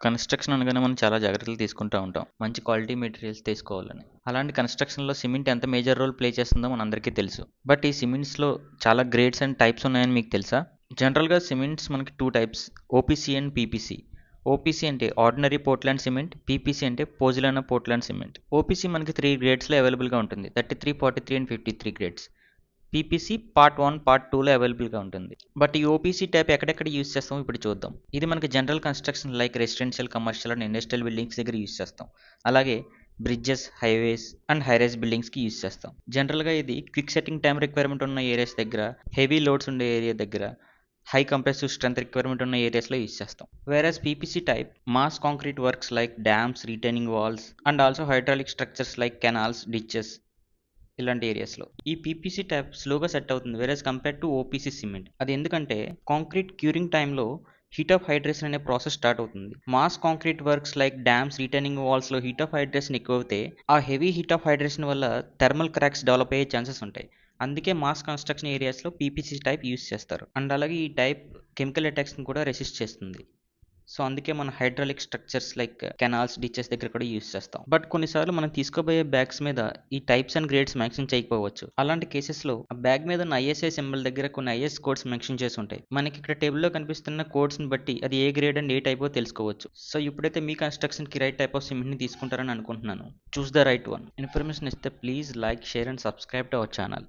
Construction అనగానే మనం చాలా జాగ్రత్తలు తీసుకుంటా ఉంటాం. మంచి క్వాలిటీ మెటీరియల్స్ తీసుకోవాలని. అలాంటి కన్‌స్ట్రక్షన్‌లో సిమెంట్ ఎంత మేజర్ రోల్ ప్లే చేస్తుందో మనందరికీ తెలుసు. బట్ ఈ సిమెంట్స్‌లో చాలా గ్రేడ్స్ అండ్ టైప్స్ ఉన్నాయని మీకు తెలుసా? జనరల్‌గా సిమెంట్స్ మనకి 2 types OPC and PPC. OPC అంటే ఆర్డినరీ పోర్ట్‌లాండ్ సిమెంట్, పీపీసీ అంటే పోజిలానా పోర్ట్‌లాండ్ సిమెంట్. ఓపీసీ మనకి 3 గ్రేడ్స్‌లో అవైలబుల్‌గా ఉంటుంది. 33, 43 and 53 grades. PPC part 1, part 2లో అవైలబుల్‌గా ఉంటుంది. బట్ ఈ ఓపీసీ టైప్ ఎక్కడెక్కడ యూజ్ చేస్తామో ఇప్పుడు చూద్దాం. ఇది మనకి general construction like residential, commercial and industrial buildings దగ్గర యూజ్ చేస్తాం. అలాగే bridges, highways and high rise బిల్డింగ్స్‌కి యూజ్ చేస్తాం. జనరల్‌గా ఇది క్విక్ సెట్టింగ్ టైమ్ రిక్వైర్మెంట్ ఉన్న ఏరియాస్ దగ్గర, హెవీ లోడ్స్ ఉండే ఏరియా దగ్గర, హై కంప్రెసివ్ స్ట్రెంత్ రిక్వైర్మెంట్ ఉన్న ఏరియాస్‌లో యూజ్ చేస్తాం. Whereas PPC type mass concrete works like dams, retaining walls and also hydraulic structures like canals, ditches ఇలాంటి ఏరియాస్‌లో. ఈ పీపీసీ టైప్ స్లోగా సెట్ అవుతుంది. Whereas compared to OPC cement. అది ఎందుకంటే కాంక్రీట్ క్యూరింగ్ టైంలో హీట్ ఆఫ్ హైడ్రేషన్ అనే ప్రాసెస్ స్టార్ట్ అవుతుంది. Mass concrete works like dams, retaining వాల్స్‌లో హీట్ ఆఫ్ హైడ్రేషన్ ఎక్కువైతే ఆ హెవీ హీట్ ఆఫ్ హైడ్రేషన్ వల్ల థర్మల్ క్రాక్స్ డెవలప్ అయ్యే ఛాన్సెస్ ఉంటాయి. అందుకే మాస్ కన్స్ట్రక్షన్ ఏరియాస్‌లో పీపీసీ టైప్ యూజ్ చేస్తారు. అండ్ అలాగే ఈ టైప్ కెమికల్ అటాక్స్‌ని కూడా రెసిస్ట్ చేస్తుంది. సో అందుకే మన hydraulic structures like canals, ditches దగ్గర కూడా యూజ్ చేస్తాం. బట్ కొన్నిసార్లు మనం తీసుకోబోయే బ్యాగ్స్ మీద ఈ టైప్స్ అండ్ గ్రేడ్స్ మెన్షన్ చేయకపోవచ్చు. అలాంటి కేసెస్లో ఆ బ్యాగ్ మీద ఉన్న ఐఎస్ఐ సింబల్ దగ్గర కొన్ని ఐఎస్ కోడ్స్ మెన్షన్ చేసి ఉంటాయి. మనకి ఇక్కడ టేబుల్లో కనిపిస్తున్న కోడ్స్ని బట్టి అది ఏ గ్రేడ్ అండ్ ఏ టైపో తెలుసుకోవచ్చు. సో ఇప్పుడైతే మీ కన్స్ట్రక్షన్కి రైట్ టైప్ ఆఫ్ సిమెంట్ని తీసుకుంటారని అనుకుంటున్నాను. Choose the right one. Information ఇస్తే please like, share and subscribe to our channel.